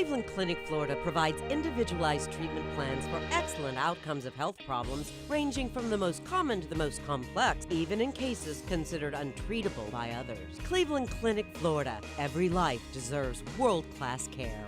Cleveland Clinic, Florida provides individualized treatment plans for excellent outcomes of health problems ranging from the most common to the most complex, even in cases considered untreatable by others. Cleveland Clinic, Florida. Every life deserves world-class care.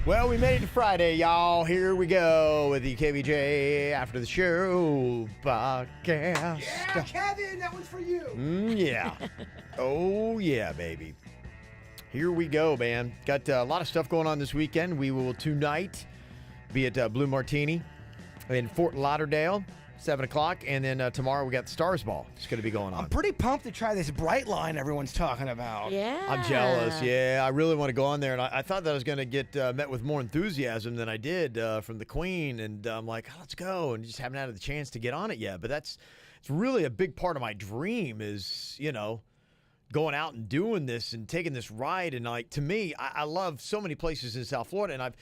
Well, we made it to Friday, y'all. Here we go with the KVJ After the Show podcast. Yeah, Kevin, that one's for you. Yeah. Oh, yeah, baby. Here we go, man. Got a lot of stuff going on this weekend. We will tonight be at Blue Martini in Fort Lauderdale, 7 o'clock. And then tomorrow we got the Stars Ball. It's going to be going on. I'm pretty pumped to try this bright line everyone's talking about. Yeah. I'm jealous. Yeah, I really want to go on there. And I thought that I was going to get met with more enthusiasm than I did from the Queen. And I'm like, let's go. And just haven't had the chance to get on it yet. But it's really a big part of my dream is, going out and doing this and taking this ride. And like, to me, I love so many places in South Florida. And I'm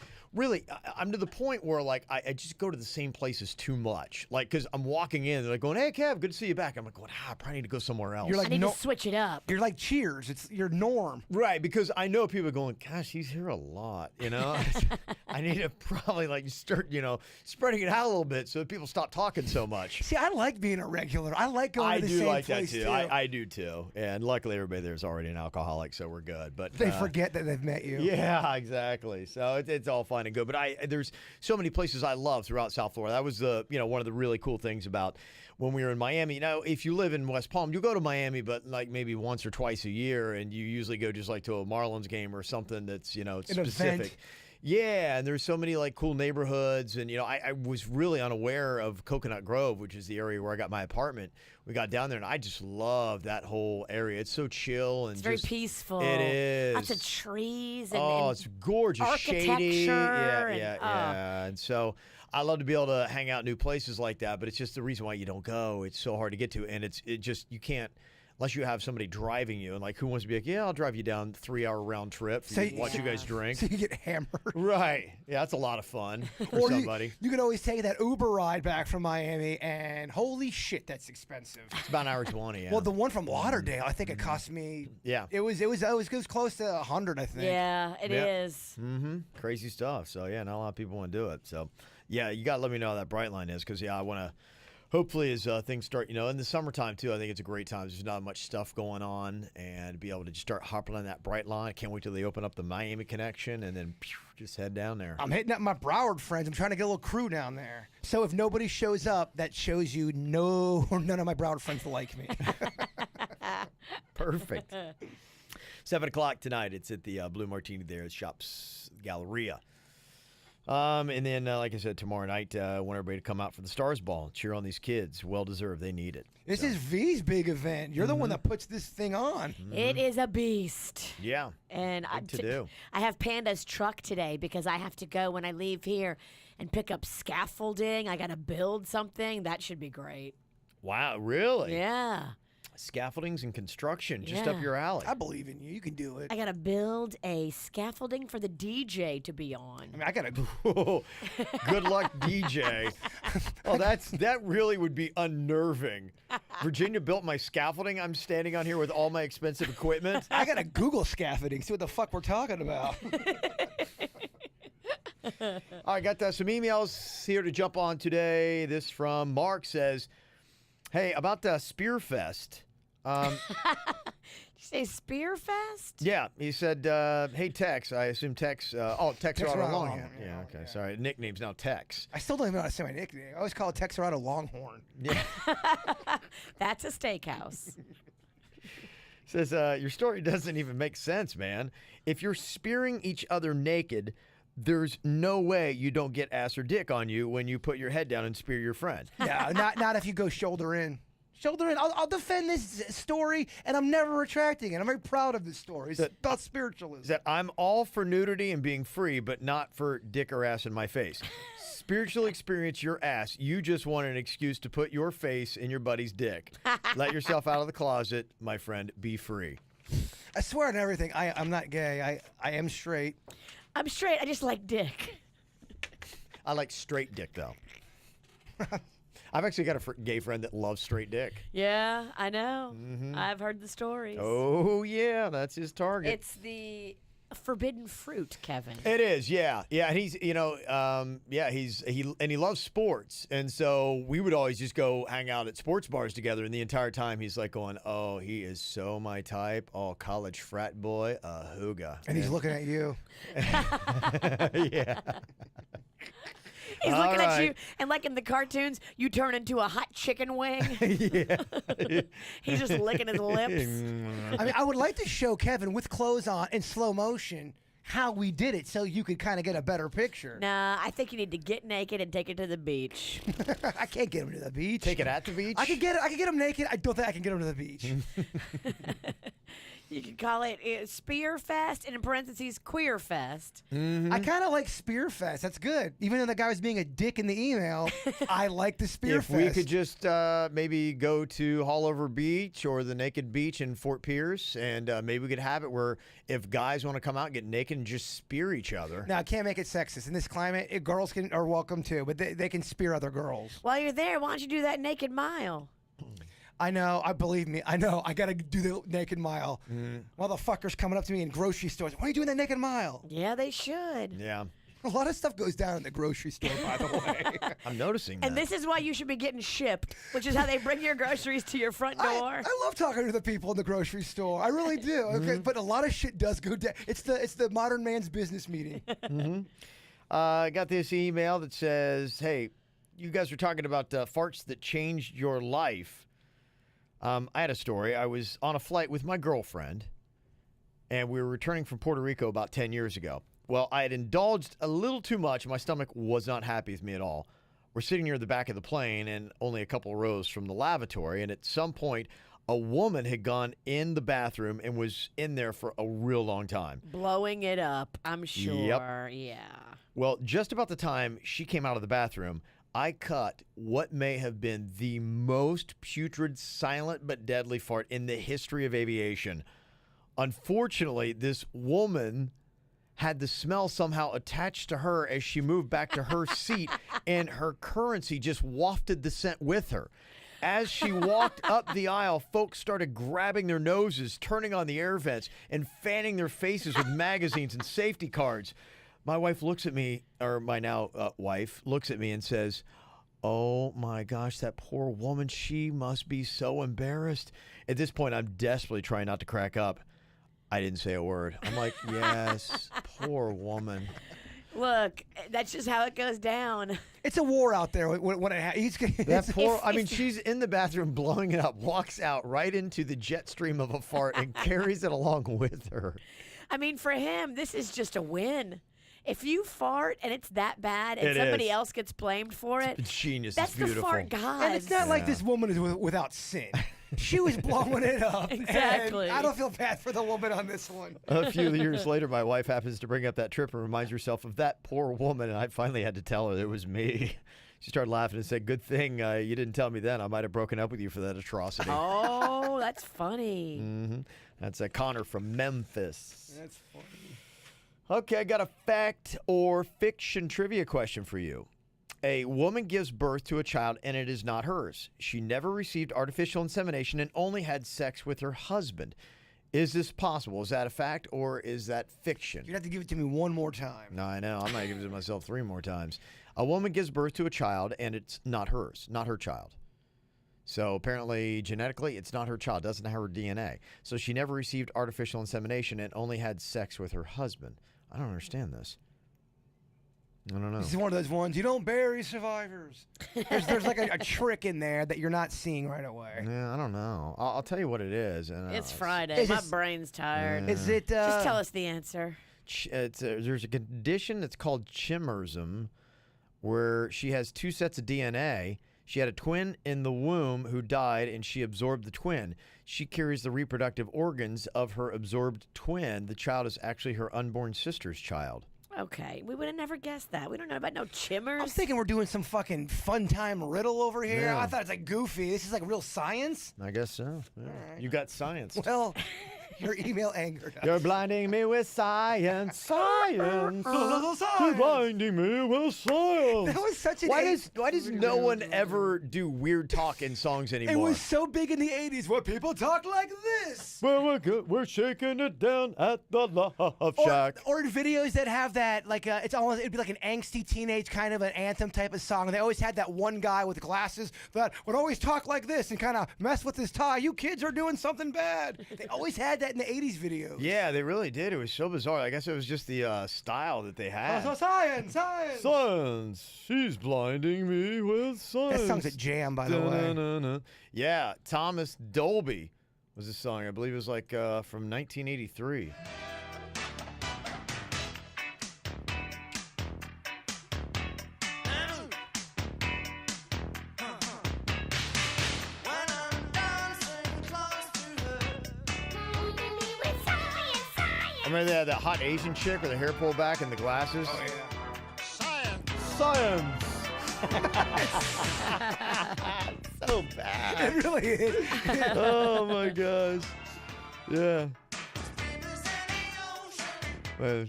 to the point where like, I just go to the same places too much. Like, cause I'm walking in, they're like going, hey Kev, good to see you back. I'm like, I probably need to go somewhere else. You're like, I need to switch it up. You're like Cheers. It's your norm. Right. Because I know people are going, gosh, he's here a lot, I need to probably like start, spreading it out a little bit so that people stop talking so much. See, I like being a regular. I like going to the same place too. I do too. And luckily everybody there's already an alcoholic, so we're good. But they forget that they've met you. Yeah, exactly. So it's all fine and good. But there's so many places I love throughout South Florida. That was one of the really cool things about when we were in Miami. If you live in West Palm, you go to Miami, but like maybe once or twice a year, and you usually go just like to a Marlins game or something that's specific. Event. Yeah, and there's so many like cool neighborhoods, and I was really unaware of Coconut Grove, which is the area where I got my apartment. We got down there, and I just love that whole area. It's so chill and It's very peaceful. It is. Lots of trees and, it's gorgeous, shady. architecture. Yeah. And so I love to be able to hang out in new places like that, but it's just the reason why you don't go. It's so hard to get to, and you can't. Unless you have somebody driving you, and like, who wants to be like, yeah, I'll drive you down 3-hour round trip. Watch you guys drink. So you get hammered. Right. Yeah, that's a lot of fun for Or somebody. You can always take that Uber ride back from Miami, and holy shit, that's expensive. It's about an hour 20. Yeah. Well, the one from Lauderdale, I think it cost me. Yeah. It was close to 100, I think. Yeah, it is. Mm-hmm. Crazy stuff. So yeah, not a lot of people want to do it. So yeah, you got to let me know how that bright line is, because I want to. Hopefully, as things start, in the summertime, too, I think it's a great time. There's not much stuff going on, and be able to just start hopping on that bright line. I can't wait till they open up the Miami connection, and then just head down there. I'm hitting up my Broward friends. I'm trying to get a little crew down there. So if nobody shows up, that shows you none of my Broward friends like me. Perfect. 7 o'clock tonight. It's at the Blue Martini there at Shops Galleria. And then, like I said, tomorrow night, I want everybody to come out for the Stars Ball. Cheer on these kids. Well-deserved. They need it. This is V's big event. You're the one that puts this thing on. It is a beast. Yeah. And I have Panda's truck today because I have to go when I leave here and pick up scaffolding. I got to build something. That should be great. Wow, really? Yeah. Scaffoldings and construction, just up Yeah. your alley. I believe in you. You can do it. I got to build a scaffolding for the DJ to be on. I mean, I got to. Good luck, DJ. Oh, that really would be unnerving. Virginia built my scaffolding. I'm standing on here with all my expensive equipment. I got to Google scaffolding, see what the fuck we're talking about. All right, got some emails here to jump on today. This from Mark says, hey, about the Spearfest. Did you say Spearfest? Yeah, he said, hey, Tex. I assume Tex. Tex Texarado Longhorn. Longhorn. Yeah, okay, Yeah. sorry. Nickname's now Tex. I still don't even know how to say my nickname. I always call it Texarado Longhorn. Yeah. That's a steakhouse. Says, your story doesn't even make sense, man. If you're spearing each other naked, there's no way you don't get ass or dick on you when you put your head down and spear your friend. Yeah, not if you go shoulder in. Shoulder in. I'll defend this story, and I'm never retracting it. I'm very proud of this story. It's about spiritualism. That I'm all for nudity and being free, but not for dick or ass in my face. Spiritual experience your ass. You just want an excuse to put your face in your buddy's dick. Let yourself out of the closet, my friend. Be free. I swear on everything. I'm not gay. I am straight. I'm straight. I just like dick. I like straight dick, though. I've actually got a gay friend that loves straight dick. Yeah, I know. I've heard the stories. Oh, yeah, that's his target. It's the forbidden fruit, Kevin. It is, yeah. And he's, he loves sports. And so we would always just go hang out at sports bars together. And the entire time he's like going, oh, he is so my type. Oh, college frat boy, a hooga. And he's looking at you. Yeah. He's looking at you, and like in the cartoons, you turn into a hot chicken wing. Yeah. He's just licking his lips. I mean, I would like to show Kevin with clothes on in slow motion how we did it so you could kind of get a better picture. Nah, I think you need to get naked and take it to the beach. I can't get him to the beach. Take it at the beach? I could get him naked. I don't think I can get him to the beach. You could call it Spear Fest, and in parentheses, Queer Fest. Mm-hmm. I kind of like Spear Fest. That's good. Even though the guy was being a dick in the email, I like the Spear If Fest. we could just maybe go to Hallover Beach or the Naked Beach in Fort Pierce, and maybe we could have it where if guys want to come out and get naked and just spear each other. Now, I can't make it sexist. In this climate, girls are welcome too, but they can spear other girls. While you're there, why don't you do that naked mile? I know. Believe me. I know. I got to do the naked mile. Motherfuckers coming up to me in grocery stores. Why are you doing that naked mile? Yeah, they should. Yeah. A lot of stuff goes down in the grocery store, by the way. I'm noticing that. And this is why you should be getting shipped, which is how they bring your groceries to your front door. I love talking to the people in the grocery store. I really do. Okay, but a lot of shit does go down. It's the modern man's business meeting. I got this email that says, hey, you guys were talking about farts that changed your life. I had a story. I was on a flight with my girlfriend, and we were returning from Puerto Rico about 10 years ago. Well, I had indulged a little too much. My stomach was not happy with me at all. We're sitting near the back of the plane and only a couple of rows from the lavatory, and at some point, a woman had gone in the bathroom and was in there for a real long time. Blowing it up, I'm sure. Yep. Yeah. Well, just about the time she came out of the bathroom, I cut what may have been the most putrid, silent but deadly fart in the history of aviation. Unfortunately, this woman had the smell somehow attached to her as she moved back to her seat, and her currency just wafted the scent with her. As she walked up the aisle, folks started grabbing their noses, turning on the air vents, and fanning their faces with magazines and safety cards. My wife looks at me, or my now wife looks at me and says, oh my gosh, that poor woman, she must be so embarrassed. At this point, I'm desperately trying not to crack up. I didn't say a word. I'm like, yes, poor woman. Look, that's just how it goes down. It's a war out there when it happens. That poor, I mean, she's in the bathroom blowing it up, walks out right into the jet stream of a fart and carries it along with her. I mean, for him, this is just a win. If you fart and it's that bad and It somebody is. else gets blamed for it, It's genius. that's It's beautiful. the fart gods. And it's not like this woman is without sin. She was blowing it up. Exactly. And I don't feel bad for the woman on this one. A few years later, my wife happens to bring up that trip and reminds herself of that poor woman, and I finally had to tell her it was me. She started laughing and said, good thing you didn't tell me then. I might have broken up with you for that atrocity. Oh, that's funny. Mm-hmm. That's Connor from Memphis. That's funny. Okay, I got a fact or fiction trivia question for you. A woman gives birth to a child and it is not hers. She never received artificial insemination and only had sex with her husband. Is this possible? Is that a fact or is that fiction? You'd have to give it to me one more time. No, I know. I might give it to myself 3 more times. A woman gives birth to a child and it's not hers, not her child. So apparently, genetically, it's not her child, doesn't have her DNA. So she never received artificial insemination and only had sex with her husband. I don't understand this. I don't know. This is one of those ones, you don't bury survivors. There's like a trick in there that you're not seeing right away. Yeah, I don't know. I'll tell you what it is. And, It's Friday. Is My this- brain's tired. Is it... Just tell us the answer. There's a condition that's called chimerism where she has 2 sets of DNA. She had a twin in the womb who died, and she absorbed the twin. She carries the reproductive organs of her absorbed twin. The child is actually her unborn sister's child. Okay, we would have never guessed that. We don't know about no chimmers. I'm thinking we're doing some fucking fun time riddle over here. Yeah. I thought it's like goofy. This is like real science. I guess so. Yeah. right. You got science. Well, Your email anger. You're blinding me with science, science. You're blinding me with science. That was such an. Why does no one ever do weird talk in songs anymore? It was so big in the 80s where people talk like this. Well, we're shaking it down at the Love Shack. Or in videos that have that, like, it'd be like an angsty teenage kind of an anthem type of song. They always had that one guy with glasses that would always talk like this and kind of mess with his tie. You kids are doing something bad. They always had that in the 80s videos. Yeah, they really did. It was so bizarre. I guess it was just the style that they had. Science. Science. She's blinding me with science. That song's a jam, by the way. Yeah, Thomas Dolby was the song. I believe it was like from 1983. I remember they had that hot Asian chick with the hair pulled back and the glasses. Oh, yeah. Science. So bad. It really is. Oh my gosh. Yeah. Wait.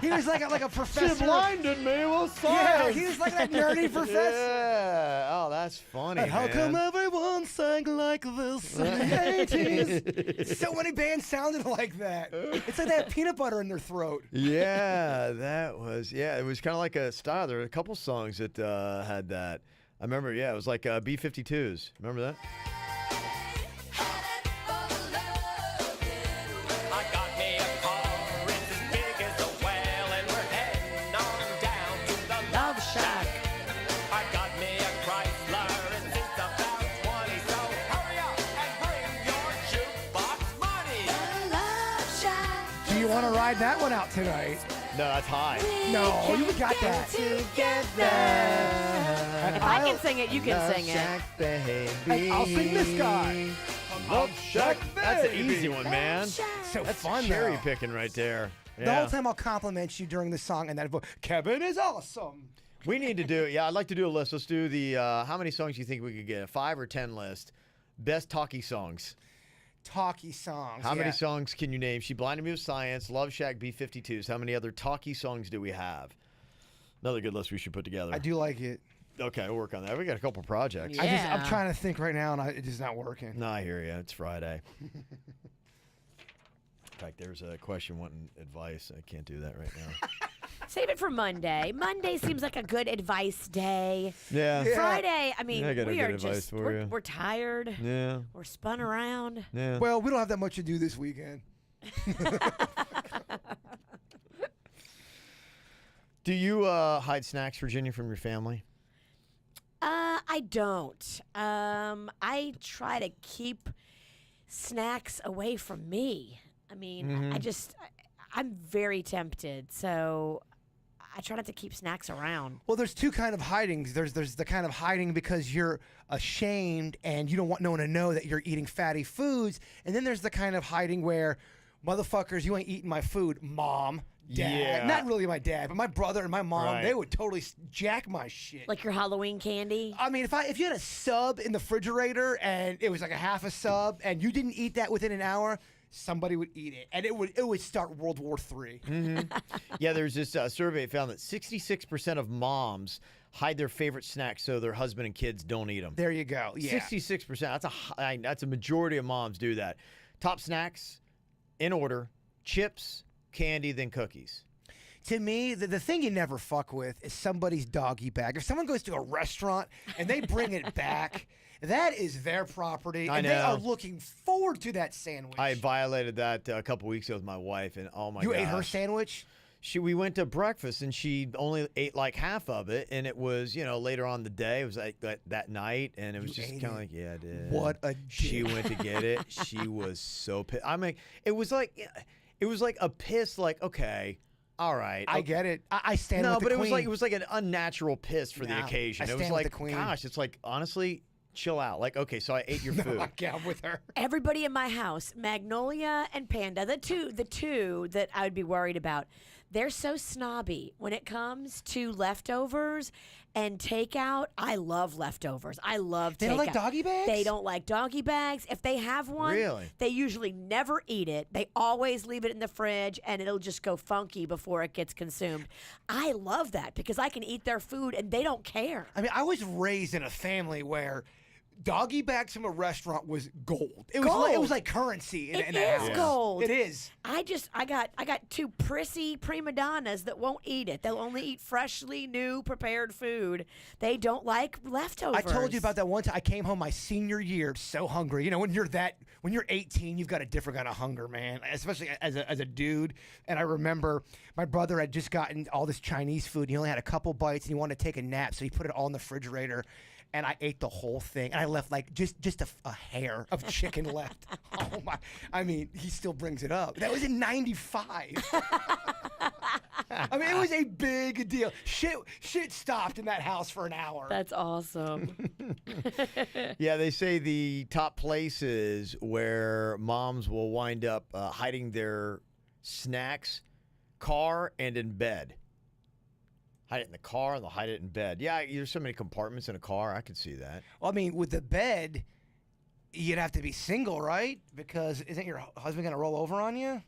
He was like a professor. She blinded me with science. Yeah, he was like that nerdy professor. Yeah. Oh, that's funny. And how man. come everyone sang like this in the 80s? So many bands sounded like that. It's like they had peanut butter in their throat. Yeah, that was. Yeah, it was kind of like a style. There were a couple songs that had that. I remember. Yeah, it was like B-52s. Remember that? You want to ride that one out tonight? No, that's high. No, you got that. If I can sing it, you can sing it. Hey, I'll sing this guy. Love Shack. That's an easy one, man. So That's fun, cherry though. picking right there. The Yeah. whole time I'll compliment you during the song and that voice. Kevin is awesome. We need to do. Yeah, I'd like to do a list. Let's do the. How many songs do you think we could get? A 5 or 10 list. Best talkie songs. Talkie songs. How many songs can you name? She Blinded Me with Science, Love Shack, B-52s. How many other talkie songs do we have? Another good list we should put together. I do like it. Okay, we'll work on that. We got a couple projects. Yeah. I'm trying to think right now, and it's just not working. No, I hear you. It's Friday. In fact, there's a question wanting advice. I can't do that right now. Save it for Monday. Monday seems like a good advice day. Yeah. Friday, I mean, I got a we good are advice just, for you. we're tired. Yeah. We're spun around. Yeah. Well, we don't have that much to do this weekend. Do you hide snacks, Virginia, from your family? I don't. I try to keep snacks away from me. I mean, I'm very tempted, so I try not to keep snacks around. Well, there's two kind of hidings. There's the kind of hiding because you're ashamed and you don't want no one to know that you're eating fatty foods. And then there's the kind of hiding where, motherfuckers, you ain't eating my food, mom, dad. Yeah. Not really my dad, but my brother and my mom, Right. they would totally jack my shit. Like your Halloween candy. I mean, if you had a sub in the refrigerator and it was like a half a sub and you didn't eat that within an hour, somebody would eat it, and it would start World War III. Yeah, there's this survey found that 66% of moms hide their favorite snacks so their husband and kids don't eat them. There you go. Yeah. 66%. That's a majority of moms do that. Top snacks, in order: chips, candy, then cookies. To me, the thing you never fuck with is somebody's doggy bag. If someone goes to a restaurant and they bring it back, that is their property, I and they know. are looking forward to that sandwich. I violated that a couple weeks ago with my wife, and oh my god. You ate her sandwich? We went to breakfast, and she only ate like half of it, and it was, later on the day. It was like that night, and it was just ate kind of it? like, yeah, I did. What a She dick. went to get it. She was so pissed. I mean, it was like a piss, like, okay, all right. I get it. I stand No, with the but queen. it was like an unnatural piss for the Nah, occasion. I It was stand with like, the queen. gosh, it's like, honestly, chill out. Like, okay, so I ate your food. I'm with her. Everybody in my house, Magnolia and Panda, the two that I would be worried about, they're so snobby when it comes to leftovers and takeout. I love leftovers. I love takeout. They don't like doggy bags? They don't like doggy bags. If they have one, Really? they usually never eat it. They always leave it in the fridge, and it'll just go funky before it gets consumed. I love that because I can eat their food, and they don't care. I mean, I was raised in a family where doggy bags from a restaurant was gold. It was Gold. like currency in It the is house. gold. It is. I got two prissy prima donnas that won't eat it. They'll only eat freshly new prepared food. They don't like leftovers. I told you about that one time. I came home my senior year so hungry. You know, when you're 18, you've got a different kind of hunger, man, especially as a dude. And I remember my brother had just gotten all this Chinese food. And he only had a couple bites and he wanted to take a nap. So he put it all in the refrigerator. And I ate the whole thing, and I left like just a hair of chicken left. Oh my! I mean, he still brings it up. That was in '95. I mean, it was a big deal. Shit stopped in that house for an hour. That's awesome. Yeah, they say the top places where moms will wind up hiding their snacks, car, and in bed. Hide it in the car, and they'll hide it in bed. Yeah, there's so many compartments in a car. I could see that. Well, I mean, with the bed, you'd have to be single, right? Because isn't your husband going to roll over on you?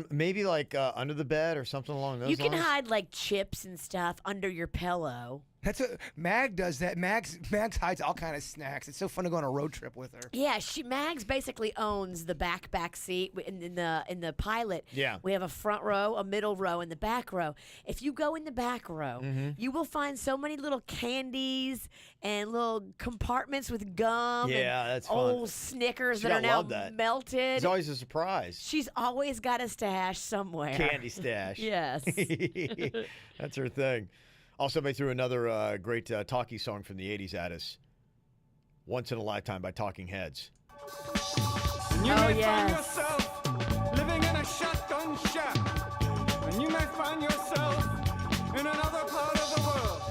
Maybe like under the bed or something along those You lines. can hide like chips and stuff under your pillow. That's what Mag does. That Mags hides all kind of snacks. It's so fun to go on a road trip with her. Yeah, Mags basically owns the back seat in the Pilot. Yeah. We have a front row, a middle row, and the back row. If you go in the back row, you will find so many little candies and little compartments with gum. Yeah, and that's fun. old Snickers See, that I are now love that. melted. It's always a surprise. She's always got a stash somewhere. Candy stash. Yes. That's her thing. Also, somebody threw another great talkie song from the 80s at us. Once in a Lifetime by Talking Heads. You Oh, may yes. find yourself living in a shotgun shack, and you may find yourself in another part of the world,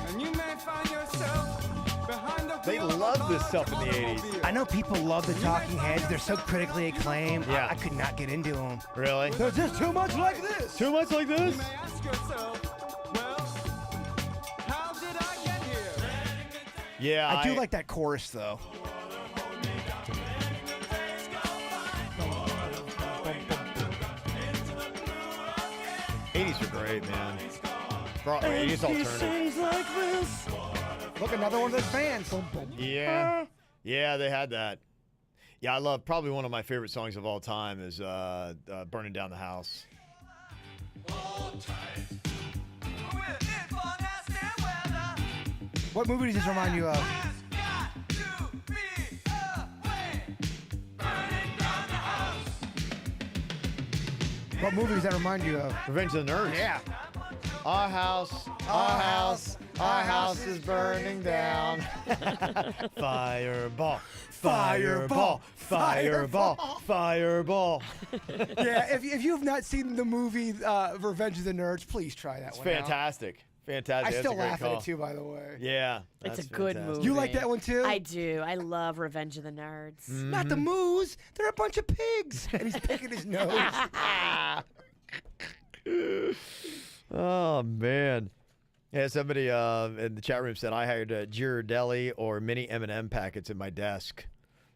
and you may find yourself behind the They wheel of a love this large stuff in the 80s. automobile. I know people love the Talking Heads. They're so critically acclaimed. Yeah. I could not get into them. Really? They're just too much like this. Too much like this? You may ask yourself, well, how did I get here? Yeah. I do like that chorus, though. '80s are great, man. 80s alternative. Look, another one of those fans. Yeah. Yeah, they had that. Yeah, I love probably one of my favorite songs of all time is Burning Down the House. What movie does this remind you of? What movie does that remind you of? Revenge of the Nerds. Yeah. Our house is burning down. Fireball, fireball, fireball, fireball. Yeah, if you have not seen the movie Revenge of the Nerds, please try that It's one out. fantastic. I Fantastic. That's still a great laugh call. at it too, by the way. Yeah. It's that's a good fantastic. movie. You like that one too? I do. I love Revenge of the Nerds. Not the moos. They're a bunch of pigs. And he's picking his nose. Oh, man. Yeah, somebody in the chat room said I hired Ghirardelli or mini M&M packets in my desk.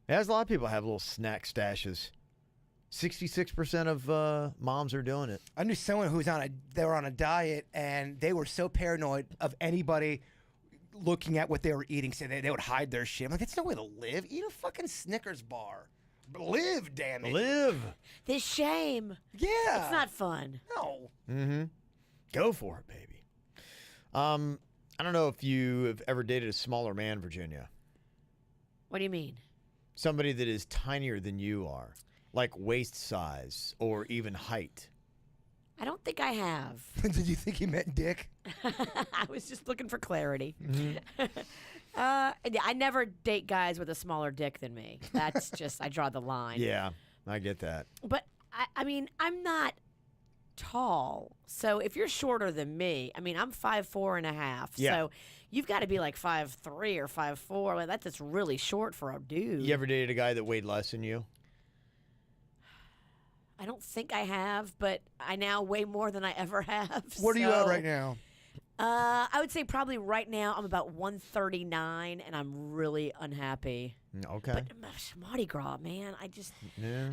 As a lot of people have little snack stashes. 66% of moms are doing it. I knew someone who was they were on a diet, and they were so paranoid of anybody looking at what they were eating, so they would hide their shit. I'm like, that's no way to live. Eat a fucking Snickers bar. Live, damn it. Live. This shame. Yeah. It's not fun. No. Mm-hmm. Go for it, baby. I don't know if you have ever dated a smaller man, Virginia. What do you mean? Somebody that is tinier than you are, like waist size or even height. I don't think I have. Did you think he meant dick? I was just looking for clarity. Mm-hmm. I never date guys with a smaller dick than me. That's just, I draw the line. Yeah, I get that. But, I mean, I'm not tall. So if you're shorter than me, I mean, I'm 5'4.5". Yeah. So you've got to be like 5'3" or 5'4". Like, that's just really short for a dude. You ever dated a guy that weighed less than you? I don't think I have, but I now weigh more than I ever have. What are you at so, right now? I would say probably right now I'm about 139, and I'm really unhappy. Okay. But Mardi Gras, man,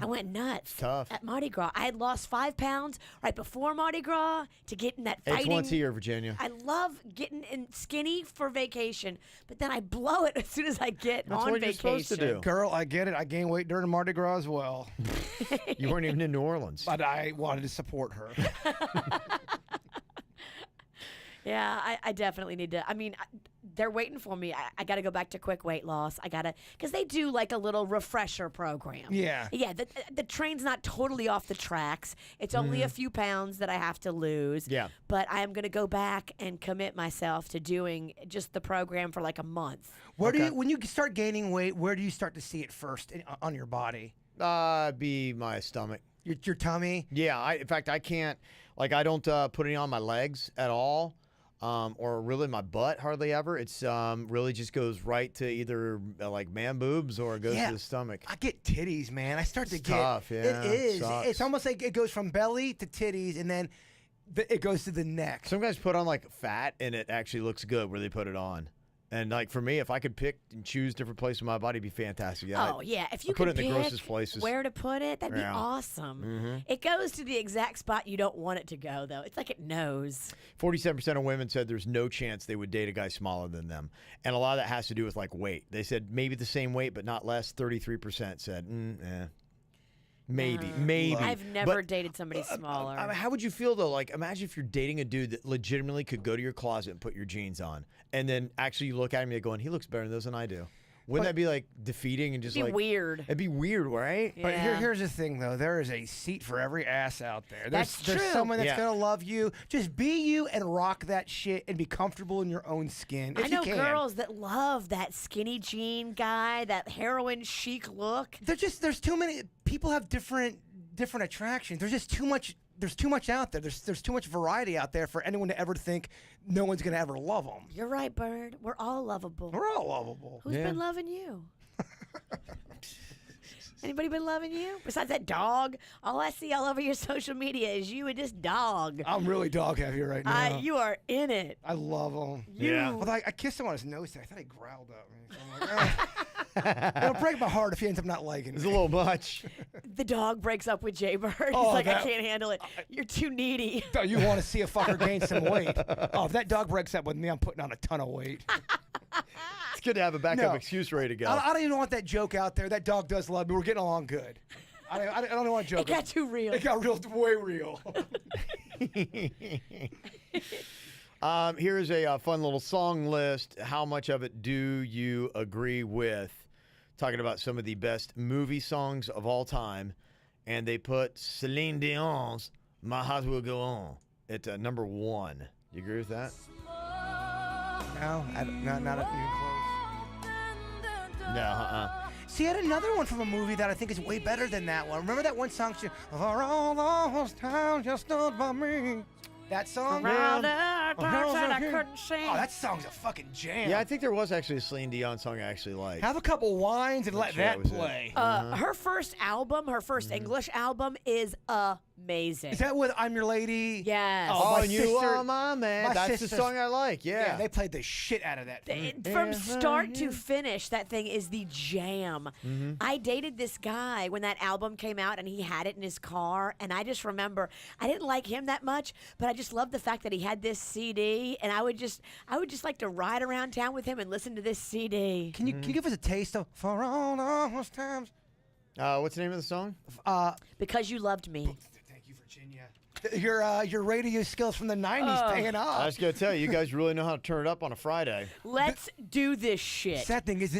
I went nuts. Tough. At Mardi Gras. I had lost 5 pounds right before Mardi Gras to get in that fighting. It's once a year, Virginia. I love getting in skinny for vacation, but then I blow it as soon as I get That's on what vacation. you're supposed to do. Girl, I get it. I gained weight during Mardi Gras as well. You weren't even in New Orleans. But I wanted to support her. Yeah, I definitely need to. I mean, they're waiting for me. I got to go back to quick weight loss. I got to, because they do like a little refresher program. Yeah. Yeah, the train's not totally off the tracks. It's only a few pounds that I have to lose. Yeah. But I am going to go back and commit myself to doing just the program for like a month. Where do you, when you start gaining weight, where do you start to see it first on your body? Be my stomach. Your tummy? Yeah. In fact, I can't. Like, I don't put any on my legs at all. Or really my butt hardly ever. It's really just goes right to either like man boobs or it goes to the stomach. I get titties, man. I start to get tough, yeah. It is. Sucks. It's almost like it goes from belly to titties, and then it goes to the neck. Some guys put on like fat and it actually looks good where they put it on. And like for me, if I could pick and choose different places in my body, it'd be fantastic. Yeah, Oh, yeah. If you put could it in the pick grossest places. where to put it, that'd be Yeah. awesome. It goes to the exact spot you don't want it to go, though. It's like it knows. 47% of women said there's no chance they would date a guy smaller than them. And a lot of that has to do with like weight. They said maybe the same weight, but not less. 33% said, maybe. I've never But, dated somebody smaller. I mean, how would you feel though? Like, imagine if you're dating a dude that legitimately could go to your closet and put your jeans on, and then actually you look at him and you're going, "He looks better in those than I do." Wouldn't that be like defeating and just It'd be like weird. It'd be weird, right? Yeah. But here's the thing, though. There is a seat for every ass out there. That's there's true. someone that's Yeah. going to love you. Just be you and rock that shit and be comfortable in your own skin. If I know you can. girls that love that skinny jean guy, that heroin chic look. There's too many people have different attractions. There's just too much. There's too much out there. There's too much variety out there for anyone to ever think no one's gonna ever love them. You're right, Bird. We're all lovable. We're all lovable. Who's been loving you? Anybody been loving you? Besides that dog, all I see all over your social media is you and this dog. I'm really dog heavy right now. You are in it. I love him. Yeah. Well, I kissed him on his nose today. I thought he growled at me. So I'm like, it'll break my heart if he ends up not liking It's me. a little much. The dog breaks up with Jay Bird. He's Oh, like, I that- can't handle it. You're too needy. Oh, you want to see a fucker gain some weight? Oh, if that dog breaks up with me, I'm putting on a ton of weight. It's good to have a backup No. excuse ready to go. I don't even want that joke out there. That dog does love me. We're getting along good. I don't want to joke. It got too real. It got way real. Here is a fun little song list. How much of it do you agree with? Talking about some of the best movie songs of all time. And they put Celine Dion's My Heart Will Go On at number 1. You agree with that? No, not even close. No, See, I had another one from a movie that I think is way better than that one. Remember that one song? For all those times you stood by me. That song? Around the times that I couldn't sing. Oh, that song's a fucking jam. Yeah, I think there was actually a Celine Dion song I actually liked. Have a couple wines and let sure that that was it. play. Her first album, her 1st English album, is amazing. Is that with I'm Your Lady? Yes. Oh, Oh, my and you sister- are my man. my That's the sister's- song I like. Yeah, Yeah. they played the shit out of that. From start to finish, that thing is the jam. Mm-hmm. I dated this guy when that album came out, and he had it in his car. And I just remember I didn't like him that much, but I just loved the fact that he had this CD, and I would just like to ride around town with him and listen to this CD. Can you give us a taste of For All Those Times? What's the name of the song? Because You Loved Me. Thank you, Virginia. Your radio skills from the 90s paying I off. was going to tell you, you guys really know how to turn it up on a Friday. Let's do this shit. Sad thing is,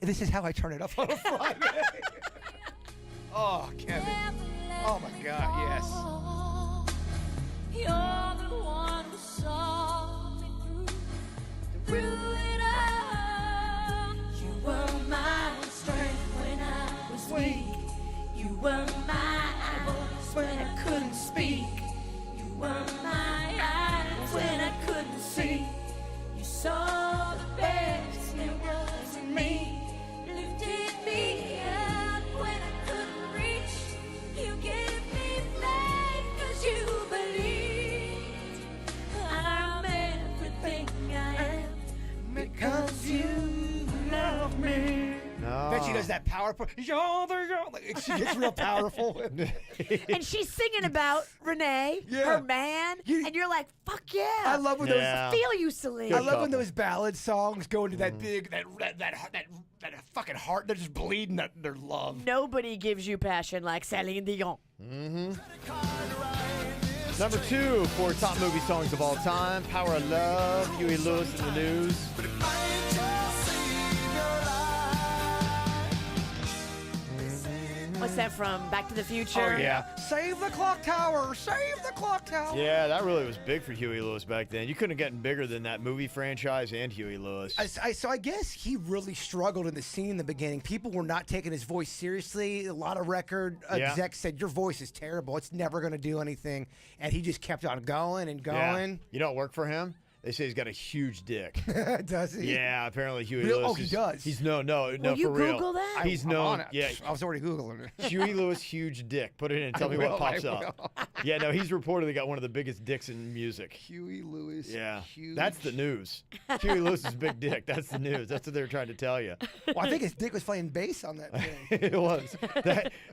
this is how I turn it up on a Friday. Oh, Kevin. Oh, my God, yes. You're the one who saw me through it all. You were my strength when I was weak. You were my voice when I couldn't speak. You were my eyes when I couldn't see. You saw the best and it wasn't me. Lifted me up when I couldn't reach. You gave me She does that power. Like, she gets real powerful. And she's singing about Renee, her man, and you're like, fuck yeah. I love when I feel you, Celine. I love when those ballad songs go into that big, that fucking heart. They're just bleeding their love. Nobody gives you passion like Celine Dion. Number 2 for top movie songs of all time, Power of Love, Huey Lewis and the News. What's that from? Back to the Future? Oh, yeah. Save the clock tower. Save the clock tower. Yeah, that really was big for Huey Lewis back then. You couldn't have gotten bigger than that movie franchise and Huey Lewis. So I guess he really struggled in the scene in the beginning. People were not taking his voice seriously. A lot of record execs said, your voice is terrible. It's never going to do anything. And he just kept on going and going. Yeah. You know what worked for him? They say he's got a huge dick. Does he? Yeah, apparently Huey Lewis. Oh, he does. He's no, Will you for real. Google that? He's I'm known. on it. Yeah, I was already Googling it. Huey Lewis, huge dick. Put it in. Tell me what pops up. Yeah, no, he's reportedly got one of the biggest dicks in music. Huey Lewis. Yeah, huge. that's the news. Huey Lewis's big dick. That's the news. That's what they're trying to tell you. Well, I think his dick was playing bass on that thing. It was.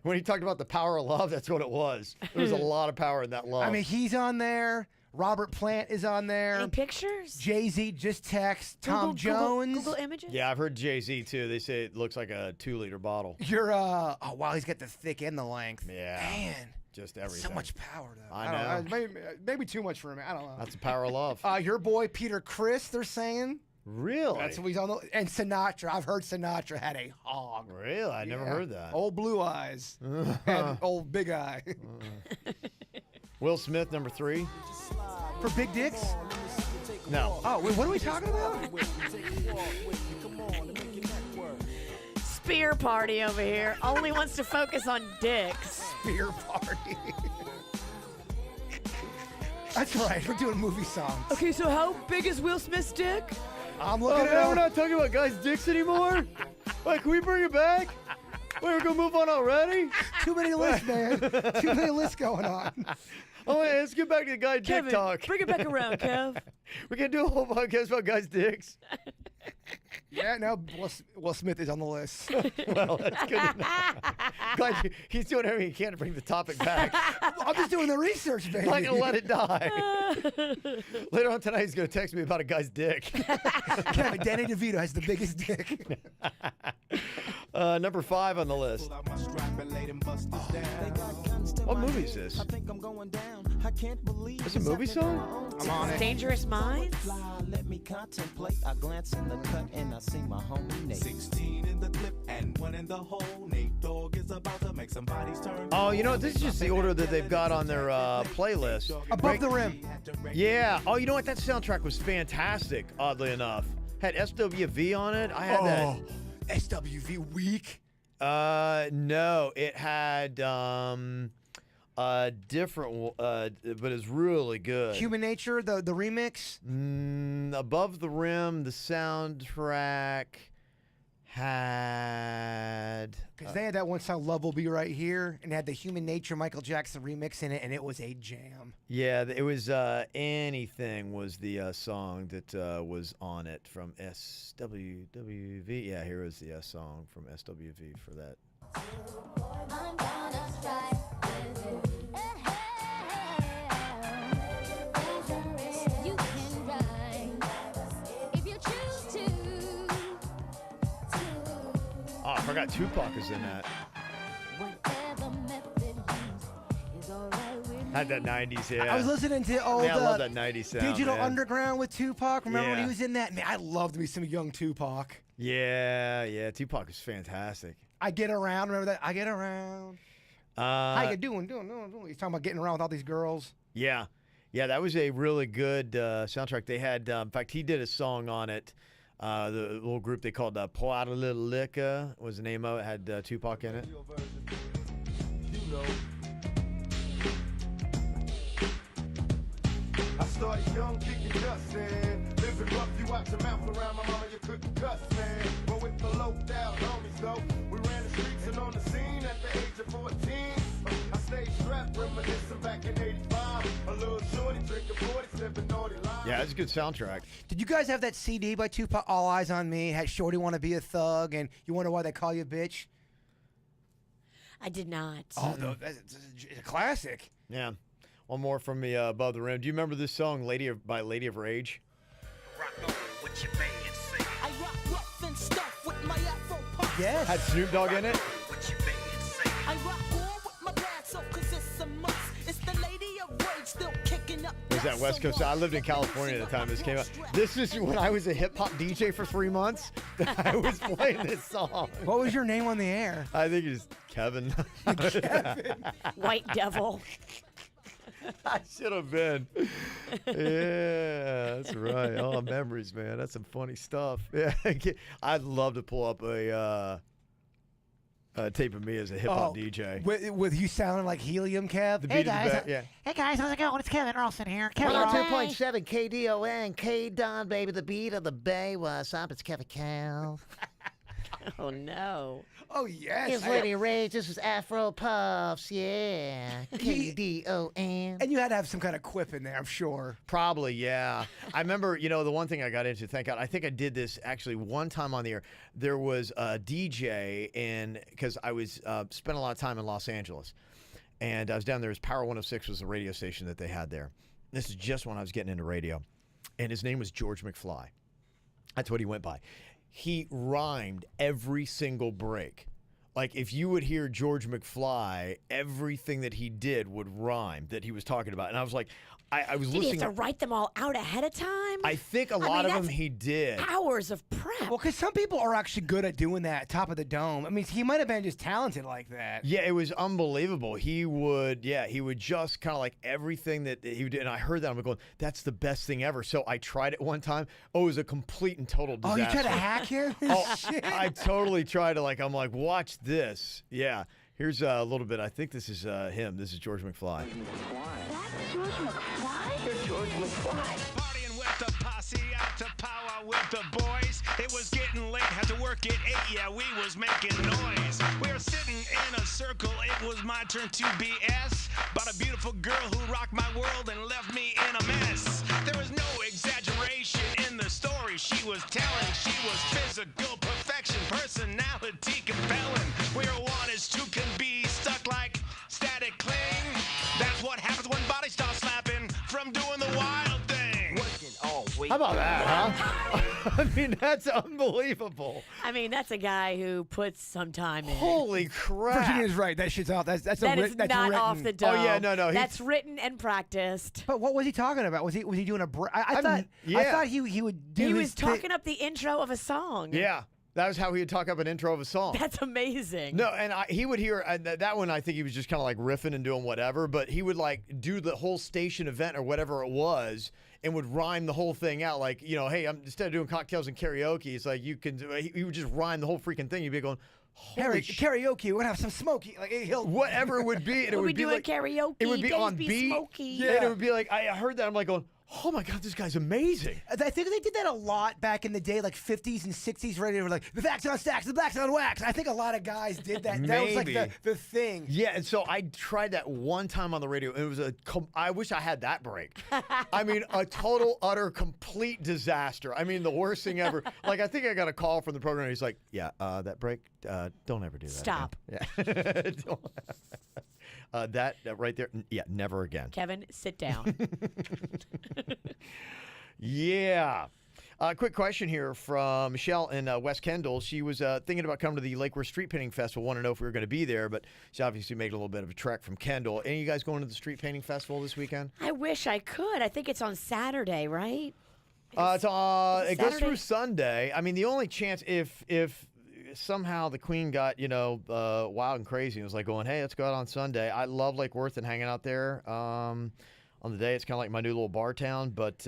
When he talked about the power of love, that's what it was. There was a lot of power in that love. I mean, he's on there. Robert Plant is on there. Any pictures? Jay-Z, Just Text. Tom Jones. Google images? Yeah, I've heard Jay-Z too. They say it looks like a 2-liter bottle. You're oh wow, he's got the thick and the length. Yeah. Man. Just everything. So much power though. I know. Maybe too much for him. I don't know. That's the power of love. Your boy Peter Criss, they're saying. Really? That's what he's on. And Sinatra. I've heard Sinatra had a hog. Really? I never heard that. Old blue eyes and old big eye. Will Smith, number 3. For big dicks? No. Oh, wait, what are we talking about? Spear party over here. Only wants to focus on dicks. Beer party. That's right. We're doing movie songs. Okay, so how big is Will Smith's dick? I'm looking at man, we're not talking about guys' dicks anymore? Wait, can we bring it back? Wait, we're going to move on already? Too many lists, man. Too many lists going on. Oh, wait, let's get back to the guy dick Kevin, talk. bring it back around, Kev. We can do a whole podcast about guys' dicks. Yeah, no, Will Smith is on the list. Well, that's good enough. Glad he's doing everything he can to bring the topic back. I'm just doing the research, baby. I'm not going to let it die. Later on tonight, he's going to text me about a guy's dick. Kevin, Danny DeVito has the biggest dick. Number 5 on the list. What movie is this? It's a movie song? I'm on it. Dangerous Minds? Let me contemplate. I glance in the cut and I see my homie Nate. 16 in the clip and 1 in the hole. Nate Dogg is about to make some bodies turn. Oh, you know, this is just the order that they've got on their playlist. Above the Rim. Yeah. Oh, you know what? That soundtrack was fantastic, oddly enough. Had SWV on it. I had that. SWV weak. No, it had a different, but it's really good. Human Nature, the remix. Above the Rim, the soundtrack had. Because they had that one song, Love Will Be Right Here, and it had the Human Nature Michael Jackson remix in it, and it was a jam. Yeah, it was Anything was the song that was on it from SWV. Yeah, here is the song from SWV for that. I'm gonna strike. You can ride if you choose to. Oh, I forgot Tupac is in that. Whatever method used is alright with me. Had that 90s, yeah. I was listening to old I love that 90s sound, Digital man. Underground with Tupac. Remember when Yeah. he was in that? Man, I loved me some young Tupac. Yeah, Tupac is fantastic. I Get Around. Remember that? I Get Around. How you doing? He's talking about getting around with all these girls. Yeah, that was a really good soundtrack. They had, in fact, he did a song on it. The little group they called Pour Out a Little Liquor was the name of it. Had Tupac in it. I started young, kicking dust, man. Living rough, you watch your mouth around my mama, you couldn't cuss, man. But with the low down homies, though, we ran the streets and on the scene at the age of 14. I stayed strapped, reminiscing back in 85. A little shorty drinking 40, slipping naughty lines. Yeah, it's a good soundtrack. Did you guys have that CD by Tupac, All Eyes on Me? Had Shorty Want to Be a Thug, and You Wonder Why They Call You a Bitch? I did not. Oh, no, it's a classic. Yeah. One more from me above the rim. Do you remember this song, by Lady of Rage? Yes. Had Snoop Dogg in it? Was that West Coast? I lived in California at the time this came out. This is when I was a hip-hop DJ for 3 months. I was playing this song. What was your name on the air? I think it's Kevin. White Devil. I should have been. Yeah, that's right. Oh, memories, man. That's some funny stuff. Yeah, I'd love to pull up a tape of me as a hip hop DJ. With you sounding like helium, Kev. The Hey beat of the guys, back, yeah. hey guys, how's it going? It's Kevin Ralston here. Kevin 102.7 KDON, K-Don, baby, the beat of the bay. What's up? It's Kevin Cal. Oh, no. Oh, yes. Here's Lady Rage. This is Afro Puffs. Yeah. KDON. And you had to have some kind of quip in there, I'm sure. Probably, yeah. I remember, the one thing I got into, thank God, I think I did this actually one time on the air. There was a DJ because I was spent a lot of time in Los Angeles. And I was down there. Power 106 was the radio station that they had there. This is just when I was getting into radio. And his name was George McFly. That's what he went by. He rhymed every single break. Like, if you would hear George McFly, everything that he did would rhyme that he was talking about. And I was like, I was Did listening. he have to write them all out ahead of time? I think a lot of them he did. Hours of prep. Well, because some people are actually good at doing that, top of the dome. I mean, he might have been just talented like that. Yeah, it was unbelievable. He would just kind of like everything that he would do. And I heard that. I'm going, that's the best thing ever. So I tried it one time. Oh, it was a complete and total disaster. Oh, you tried to hack him? Oh, Shit. I totally tried to, I'm like, watch this. Yeah. Here's a little bit. I think this is him. This is George McFly. That's George McFly? You're George McFly. Partying with the posse, out to powwow with the boys. It was getting late, had to work at 8, yeah, we was making noise. We were sitting in a circle, it was my turn to BS. About a beautiful girl who rocked my world and left me in a mess. There was no exaggeration in the story she was telling. She was physical perfection, personality compelling. We were one as two can be, stuck like static cling. That's what happens when bodies start slapping from doing the wild thing. Working all week. How about that, huh? I mean, that's unbelievable. I mean, that's a guy who puts some time in. Holy crap. Virginia's right. That shit's off. That's That is that's not written. off the dome. Oh, yeah, no. That's written and practiced. But what was he talking about? Was he doing a break? I thought he would do. He his was talking up the intro of a song. Yeah. That was how he would talk up an intro of a song. That's amazing. No, and he would hear that one. I think he was just kind of like riffing and doing whatever, but he would do the whole station event or whatever it was, and would rhyme the whole thing out. Like, hey, instead of doing cocktails and karaoke, it's like you can. He would just rhyme the whole freaking thing. You'd be going, holy karaoke. We're gonna have some smoky. Like he'll whatever it would be, and it We'll would be doing karaoke. It would be Days on be beat. smoky. Yeah, and it would be like I heard that. I'm like going, oh my God, this guy's amazing. I think they did that a lot back in the day, like 50s and 60s. Right, they were like the facts on stacks, the blacks on wax. I think a lot of guys did that. That was like Maybe. the thing. Yeah, and so I tried that one time on the radio. It was I wish I had that break. I mean, a total, utter, complete disaster. I mean, the worst thing ever. Like, I think I got a call from the program. He's like, yeah, that break, don't ever do that. Stop. Again. Yeah. That right there, yeah, never again. Kevin, sit down. Yeah. Quick question here from Michelle in West Kendall. She was thinking about coming to the Lake Worth Street Painting Festival. Want to know if we were going to be there, but she obviously made a little bit of a trek from Kendall. Any of you guys going to the Street Painting Festival this weekend? I wish I could. I think it's on Saturday, right? It goes Saturday? through Sunday. I mean, the only chance if somehow the Queen got wild and crazy and was like going, hey, let's go out on Sunday. I love Lake Worth and hanging out there on the day. It's kind of like my new little bar town, but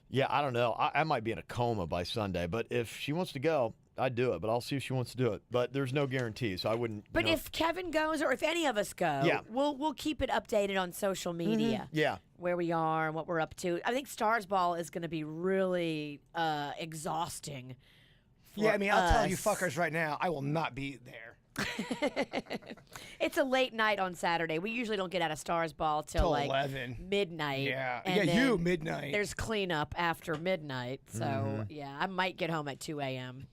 yeah, I don't know. I might be in a coma by Sunday, but if she wants to go, I'd do it. But I'll see if she wants to do it. But there's no guarantee, so I wouldn't. But if Kevin goes, or if any of us go, Yeah. we'll keep it updated on social media. Yeah. Where we are and what we're up to. I think Stars Ball is going to be really exhausting. Yeah, I mean, I'll tell you us. fuckers right now, I will not be there. It's a late night on Saturday. We usually don't get out of Stars Ball till like 11. midnight. Yeah. And Yeah, then midnight. There's cleanup after midnight. So, yeah, I might get home at 2 a.m.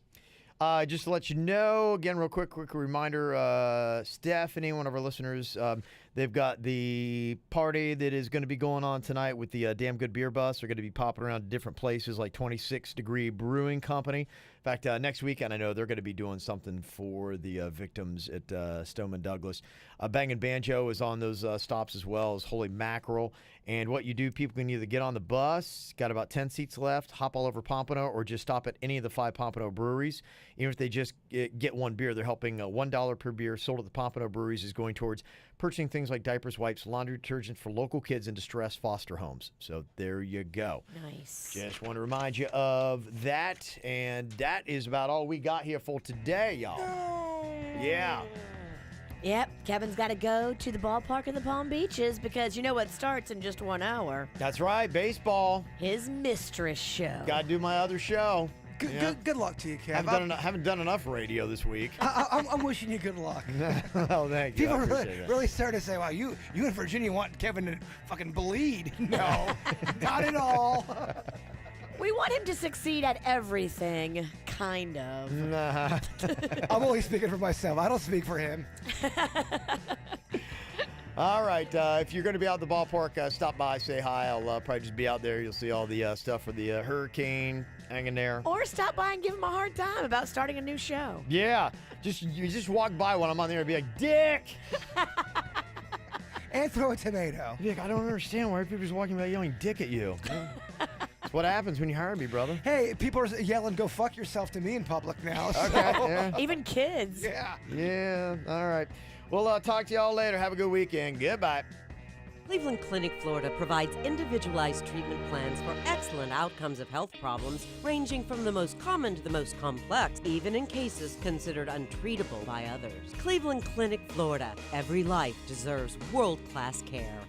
Just to let you know, again, real quick reminder, Stephanie, one of our listeners, they've got the party that is going to be going on tonight with the Damn Good Beer Bus. They're going to be popping around different places like 26 Degree Brewing Company. In fact, next weekend, I know they're going to be doing something for the victims at Stoneman Douglas. Bangin' Banjo is on those stops as well as Holy Mackerel. And what you do, people can either get on the bus, got about 10 seats left, hop all over Pompano, or just stop at any of the 5 Pompano breweries. Even if they just get one beer, they're helping $1 per beer sold at the Pompano breweries is going towards purchasing things like diapers, wipes, laundry detergent for local kids in distressed foster homes. So there you go. Nice. Just want to remind you of that. And that is about all we got here for today, y'all. Yeah. Yep, Kevin's got to go to the ballpark in the Palm Beaches because you know what starts in just 1 hour? That's right, baseball. His mistress show. Got to do my other show. Good luck to you, Kev. Haven't done enough radio this week. I'm wishing you good luck. Oh, thank you. People I are appreciate that. really starting to say, wow, you in Virginia want Kevin to fucking bleed. No, not at all. We want him to succeed at everything, kind of. Nah. I'm only speaking for myself. I don't speak for him. All right. If you're going to be out at the ballpark, stop by, say hi. I'll probably just be out there. You'll see all the stuff for the hurricane hanging there. Or stop by and give him a hard time about starting a new show. Yeah. You just walk by when I'm on there and be like, Dick! And throw a tomato. Dick, I don't understand why people just walking by yelling Dick at you. That's what happens when you hire me, brother. Hey, people are yelling, go fuck yourself to me in public now. So. Okay. Yeah. Even kids. Yeah. Yeah. All right. We'll talk to y'all later. Have a good weekend. Goodbye. Cleveland Clinic, Florida provides individualized treatment plans for excellent outcomes of health problems, ranging from the most common to the most complex, even in cases considered untreatable by others. Cleveland Clinic, Florida. Every life deserves world-class care.